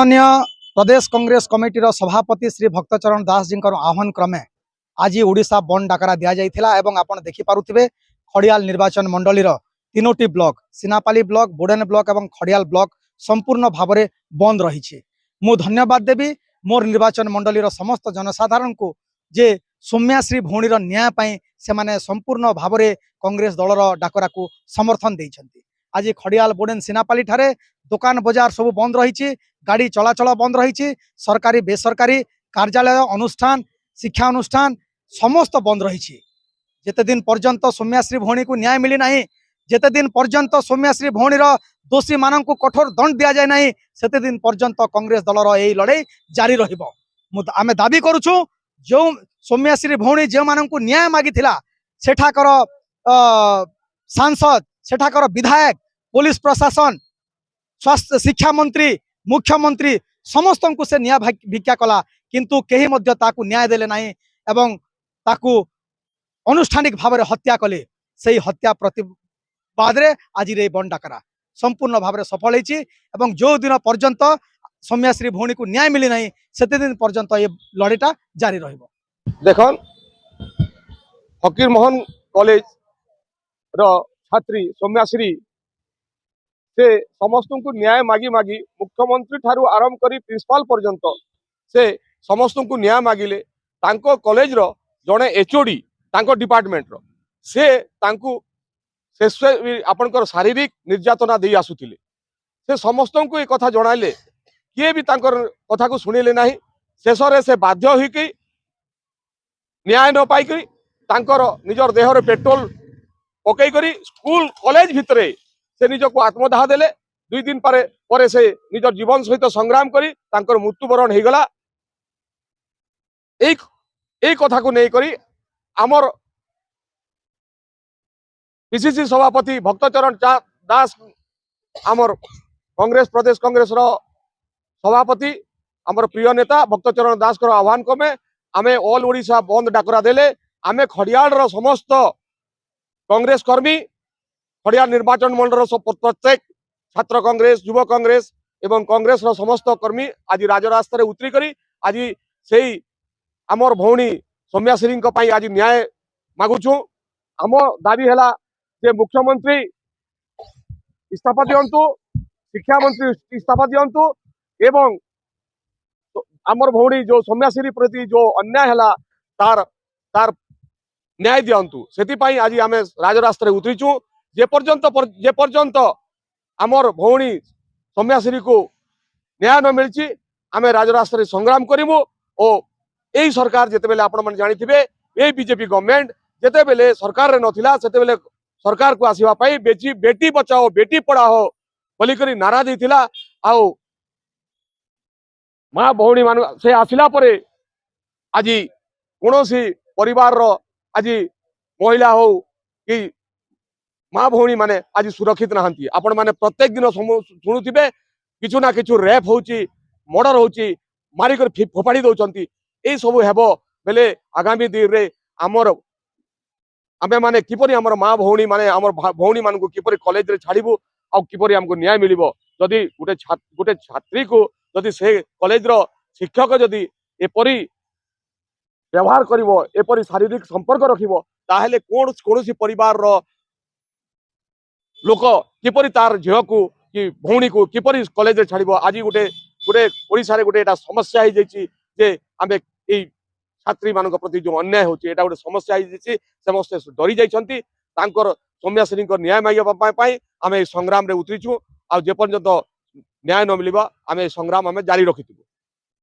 माननीय प्रदेश कांग्रेस कमिटी सभापति श्री भक्तचरण दास जी आह्वान क्रमे आज ओडिशा बंद डाकरा दि जाइथिला एवं आपण देखि पारुथिबे खड़ियाल निर्वाचन मंडली तीनोटी block Sinapali block Boden block एवं खड़ियाल ब्लॉक संपूर्ण भाव में बंद रही। मु धन्यवाद देवी मोर निर्वाचन मंडली समस्त जनसाधारण को जे सौम्याश्री भौणीर न्याय पाई से माने संपूर्ण भाव में कांग्रेस दलर डाकरा को समर्थन देइछन्ति। आज खड़ियाल बोडेन सिनापाली ठारे दुकान बजार सब बंद रही, गाड़ी चलाचल बंद रही, सरकारी बेसरकारी कार्यालय अनुष्ठान शिक्षा अनुष्ठान समस्त बंद रही। जेते दिन पर्यंत सौम्याश्री भौणी को न्याय मिली नहीं, जेते दिन पर्यंत सौम्याश्री भौणीर दोषी मानन को कठोर दंड दिया जाए नहीं, सेते दिन पर्यंत कांग्रेस दलर यही लड़ाई जारी रहिबो। आमे दाबी करूछु जो सौम्याश्री भौणी जो मानन को न्याय मागी थिला सेठाकर सांसद सेठाकर विधायक पुलिस प्रशासन स्वास्थ्य शिक्षा मंत्री मुख्यमंत्री समस्त को से न्याय भिक्षा कला किंतु केही मध्य ताकू न्याय देले नाही एवं ताकू अनुष्ठानिक भाव में हत्या कले। से हत्या प्रतिवाद रे आज रे बंद डाकरा संपूर्ण भाव में सफल होईची एवं जो दिन पर्यंत सौम्याश्री भौणी को न्याय मिली नहीं सेते दिन पर्यंत ये लड़ाईटा जारी रहिबो। देखन फकीर मोहन कॉलेज रो छात्री सौम्याश्री से समस्त को न्याय मागी मागी मुख्यमंत्री ठारू आरंभ करी प्रिंसिपाल पर्यंत से समस्त को न्याय मागिले। तांको कॉलेज रो जड़े एचओडी तांको डिपार्टमेंट रो से तांको से आपनकर शारीरिक निर्यातना दे आसुथिले। से समस्त को ये कथा जणाइले, किए भी तांकर कथा को सुनिले नाही। शेष रे से बाध्य होई कि न्याय न पाई कि तांकर निजर देह रे पेट्रोल पकई करी स्कूल कॉलेज भितरे से निज को आत्मदाह देले। 2 दिन पर से निजर जीवन सहित संग्राम करी तांकर मृत्युवरण हो गला। एक कथा को नहीं करी आमर पीसीसी सभापति भक्तचरण दास आमर कांग्रेस प्रदेश कांग्रेस रो सभापति आमर प्रिय नेता भक्तचरण दास को आह्वान क्रमे आमे ऑल ओडिशा बंद डाकरा देले। आमे खड़ियाल रो समस्त कांग्रेस कर्मी खड़ियाल निर्वाचन मंडल प्रत्येक छात्र कांग्रेस युवा कांग्रेस एवं कांग्रेस रो समस्त कर्मी आज राजरास्ता रे उतरी करी आज से आमर भौणी सौम्याश्री आज न्याय मागुछु। आम दाबी है जे मुख्यमंत्री इस्तीफा दियंतु, शिक्षा मंत्री इस्तीफा दियंतु एवं आमर भौणी जो सौम्याश्री प्रति जो अन्याय है तार तार न्याय दियंतु। सेति आज आम राजरास्ता रे उतरीचु। जे पर्यंत आमर भौणी सौम्याश्री को न्याय न मिलची आमे राजरास्ता रे संग्राम करिमु। और यही सरकार जेते बेले आपण मन जानिथिबे ए बीजेपी गवर्नमेंट जेते बेले सरकार रे नथिला सेते बेले सरकार को आसीबा पई बेटी बचाओ बेटी पढ़ाओ बोली करी नारा देथिला। आउ मां भौणी मान से आसिला परे आज कोनोसी परिवार रो आज महिला हो कि मां भौणी माने आज सुरक्षित नहांती। आपण माने प्रत्येक दिन शुणुथिबे किछु ना किछु रेप होउची मर्डर होउची मारी कर फोपाड़ी दउचंती। ए सब हेबो बेले आगामी दिन रे आमर आमे माने किपरि आमर मां भौणी माने आमर भौणी मान को किपरि कॉलेज रे छाड़िबो आ किपरि हमको न्याय मिलिबो। जदि गोटे छात्री को जदि से कॉलेज रो शिक्षक जदि एपरि व्यवहार करिवो एपरि शारीरिक संपर्क रखिबो ताहेले कोनोसी परिवार रो लोक किपरि तार झियो को कि भौणी को किपरि कॉलेज रे छाड़िबो। आज गोटे गोटे ओडिसा रे गोटे एटा समस्या हो जाइछि जे आमे ए छात्री मान प्रति जो अन्याय होची एटा गोटे समस्या हो जाइछि। समस्त डरी जाइछंती तांकर सौम्याश्री न्याय मागिबा पई आमे संग्राम रे उतरीछु। आ जे पर्यंत न्याय न मिलिबा आमे संग्राम आमे जारी रखिथु।